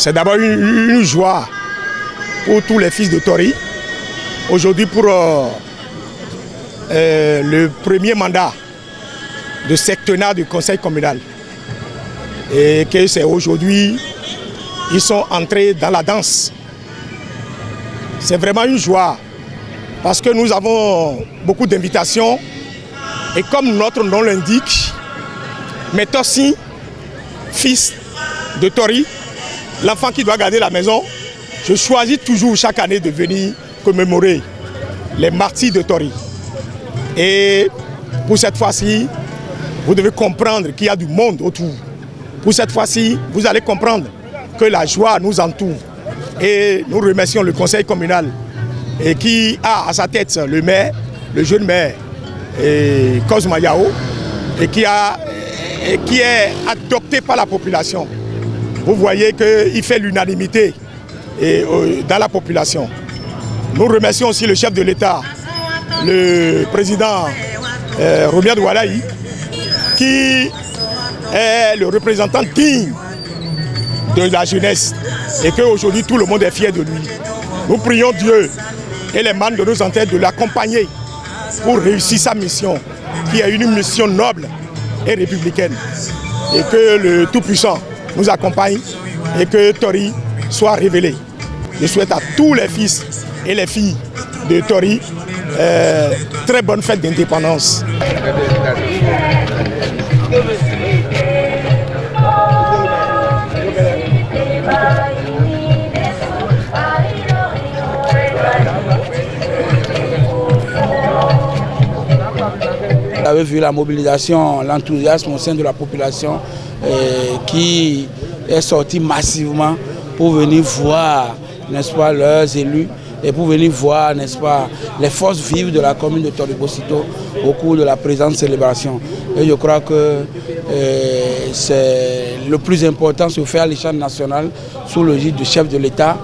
C'est d'abord une joie pour tous les fils de Tori. Aujourd'hui, pour le premier mandat de secrétaire du conseil communal. Et que c'est aujourd'hui, ils sont entrés dans la danse. C'est vraiment une joie parce que nous avons beaucoup d'invitations et comme notre nom l'indique, Métossi, fils de Tori, l'enfant qui doit garder la maison, je choisis toujours chaque année de venir commémorer les martyrs de Tori. Et pour cette fois-ci, vous devez comprendre qu'il y a du monde autour. Pour cette fois-ci, vous allez comprendre que la joie nous entoure. Et nous remercions le conseil communal et qui a à sa tête le maire, le jeune maire, Cosma Yao, et qui est adopté par la population. Vous voyez qu'il fait l'unanimité dans la population. Nous remercions aussi le chef de l'État, le président Romia Doualaï, qui est le représentant digne de la jeunesse et qu'aujourd'hui tout le monde est fier de lui. Nous prions Dieu et les membres de nos ancêtres de l'accompagner pour réussir sa mission, qui est une mission noble et républicaine. Et que le Tout-Puissant nous accompagne et que Tori soit révélé. Je souhaite à tous les fils et les filles de Tori très bonne fête d'indépendance. Vous avez vu la mobilisation, l'enthousiasme au sein de la population qui est sortie massivement pour venir voir, n'est-ce pas, leurs élus et pour venir voir, n'est-ce pas, les forces vives de la commune de Tori-Bosito au cours de la présente célébration. Et je crois que c'est le plus important, se faire à l'échelle nationale sous le gîte du chef de l'État,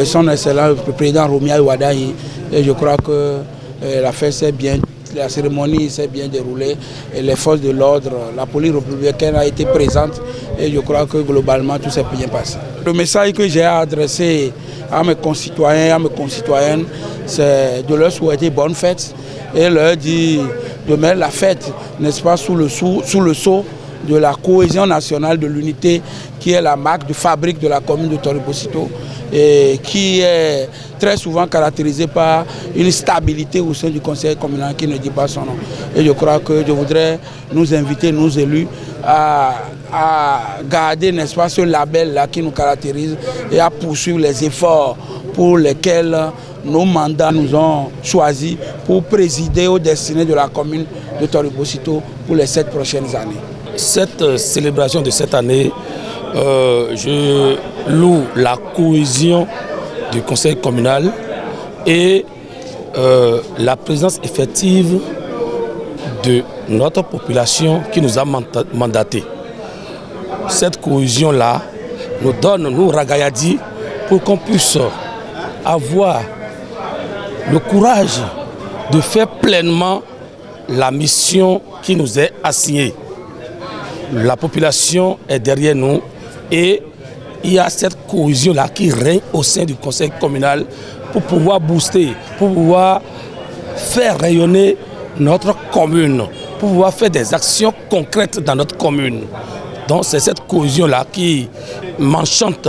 son excellence, le président Romia Wadahi. Et je crois que la fête s'est bien. La cérémonie s'est bien déroulée et les forces de l'ordre, la police républicaine a été présente et je crois que globalement tout s'est bien passé. Le message que j'ai adressé à mes concitoyens et à mes concitoyennes, c'est de leur souhaiter bonne fête et leur dire de mettre la fête, n'est-ce pas, sous le sceau de la cohésion nationale, de l'unité qui est la marque de fabrique de la commune de Tori-Bosito et qui est très souvent caractérisée par une stabilité au sein du conseil communal qui ne dit pas son nom. Et je crois que je voudrais nous inviter, nous élus, à garder, n'est-ce pas, ce label-là qui nous caractérise et à poursuivre les efforts pour lesquels nos mandats nous ont choisis pour présider aux destinées de la commune de Tori-Bosito pour les 7 prochaines années. Cette célébration de cette année, je loue la cohésion du conseil communal et la présence effective de notre population qui nous a mandatés. Cette cohésion-là nous donne, nous ragailladis, pour qu'on puisse avoir le courage de faire pleinement la mission qui nous est assignée. La population est derrière nous et il y a cette cohésion-là qui règne au sein du conseil communal pour pouvoir booster, pour pouvoir faire rayonner notre commune, pour pouvoir faire des actions concrètes dans notre commune. Donc c'est cette cohésion-là qui m'enchante.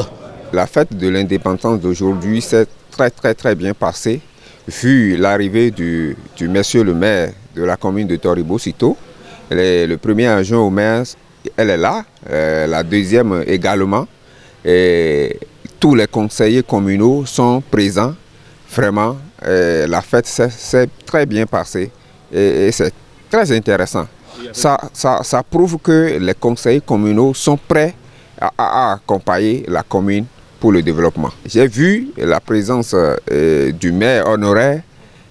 La fête de l'indépendance d'aujourd'hui s'est très bien passée, vu l'arrivée du monsieur le maire de la commune de Tori-Bosito. Le premier adjoint au maire, elle est là, la deuxième également. Et tous les conseillers communaux sont présents. Vraiment, la fête s'est très bien passée et c'est très intéressant. Ça prouve que les conseillers communaux sont prêts à accompagner la commune pour le développement. J'ai vu la présence du maire honoraire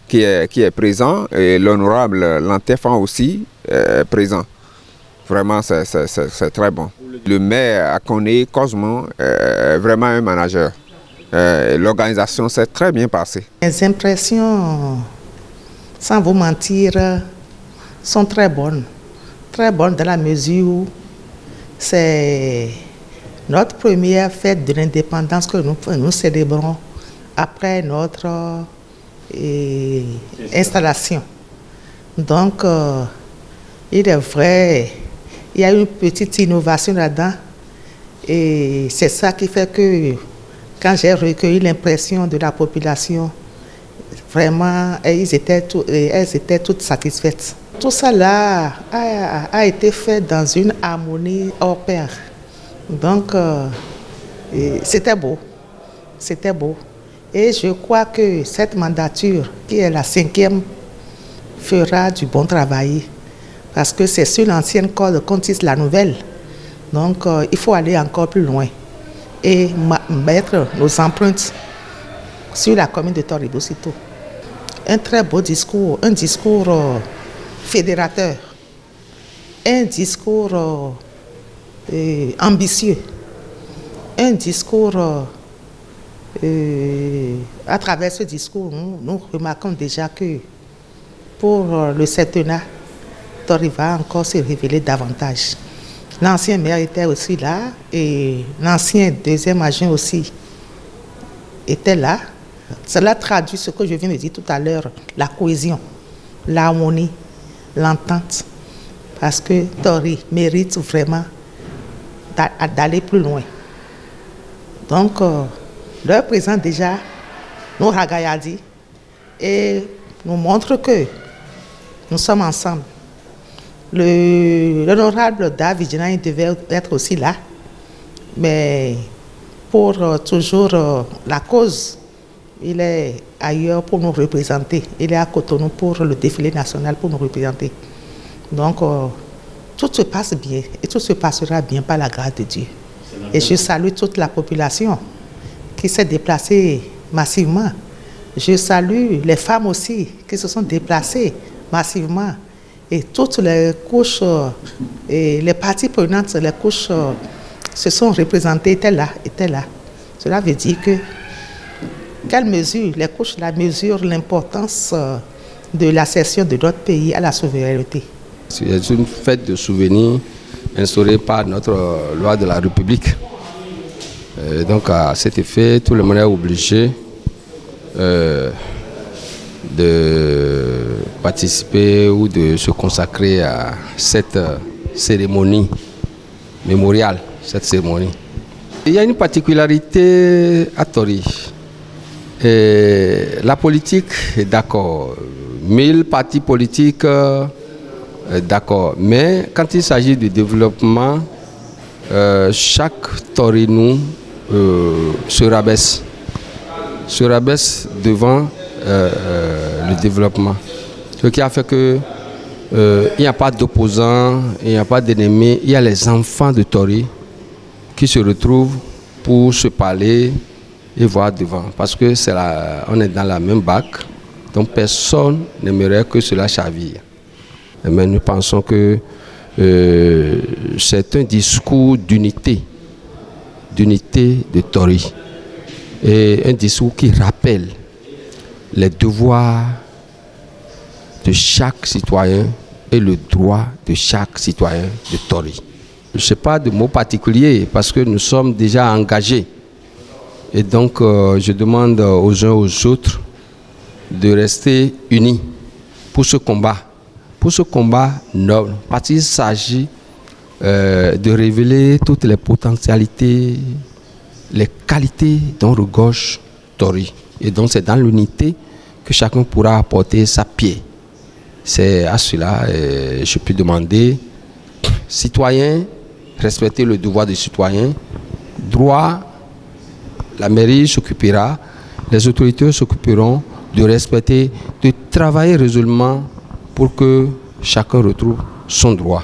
qui est présent et l'honorable Lantefan aussi présent. Vraiment, c'est très bon. Le maire a connu Cosmo, vraiment un manager. L'organisation s'est très bien passée. Les impressions, sans vous mentir, sont très bonnes. Très bonnes dans la mesure où c'est notre première fête de l'indépendance que nous célébrons après notre installation. Donc, il est vrai, il y a une petite innovation là-dedans. Et c'est ça qui fait que quand j'ai recueilli l'impression de la population, vraiment, elles étaient toutes satisfaites. Tout ça là a été fait dans une harmonie hors pair. Donc, c'était beau. C'était beau. Et je crois que cette mandature, qui est la 5e, fera du bon travail. Parce que c'est sur l'ancienne corde qu'on tisse la nouvelle. Donc, il faut aller encore plus loin et mettre nos empreintes sur la commune de Toribo-Cito. Un très beau discours, un discours fédérateur, un discours ambitieux, un discours, à travers ce discours, nous remarquons déjà que pour le septennat, Tori va encore se révéler davantage. L'ancien maire était aussi là et l'ancien deuxième adjoint aussi était là. Cela traduit ce que je viens de dire tout à l'heure, la cohésion, l'harmonie, l'entente. Parce que Tori mérite vraiment d'aller plus loin. Donc, leur présence déjà nous ragaillardit et nous montre que nous sommes ensemble. L'honorable David Djinani devait être aussi là, mais pour toujours la cause, il est ailleurs pour nous représenter. Il est à Cotonou pour le défilé national pour nous représenter. Donc, tout se passe bien et tout se passera bien par la grâce de Dieu. Et je salue toute la population qui s'est déplacée massivement. Je salue les femmes aussi qui se sont déplacées massivement. Et toutes les couches, et les parties prenantes, les couches se sont représentées, étaient là. Cela veut dire que, quelle mesure, les couches la mesurent l'importance de l'accession de notre pays à la souveraineté. C'est une fête de souvenirs instaurée par notre loi de la République. Donc à cet effet, tout le monde est obligé de participer ou de se consacrer à cette cérémonie mémoriale, cette cérémonie. Il y a une particularité à Tori. La politique est d'accord, 1000 partis politiques d'accord, mais quand il s'agit du développement, chaque Torinou se rabaisse devant le développement. Ce qui a fait que il n'y a pas d'opposants, il n'y a pas d'ennemis, il y a les enfants de Tori qui se retrouvent pour se parler et voir devant. Parce que on est dans la même bac, donc personne n'aimerait que cela chavire. Mais nous pensons que c'est un discours d'unité de Tori. Et un discours qui rappelle les devoirs de chaque citoyen et le droit de chaque citoyen de Tori. Je ne sais pas de mots particuliers parce que nous sommes déjà engagés. Et donc je demande aux uns aux autres de rester unis pour ce combat noble. Parce qu'il s'agit de révéler toutes les potentialités, les qualités dont regorge Tori. Et donc c'est dans l'unité que chacun pourra apporter sa pierre. C'est à cela que je peux demander, citoyens, respecter le devoir des citoyens, droit, la mairie s'occupera, les autorités s'occuperont de respecter, de travailler résolument pour que chacun retrouve son droit.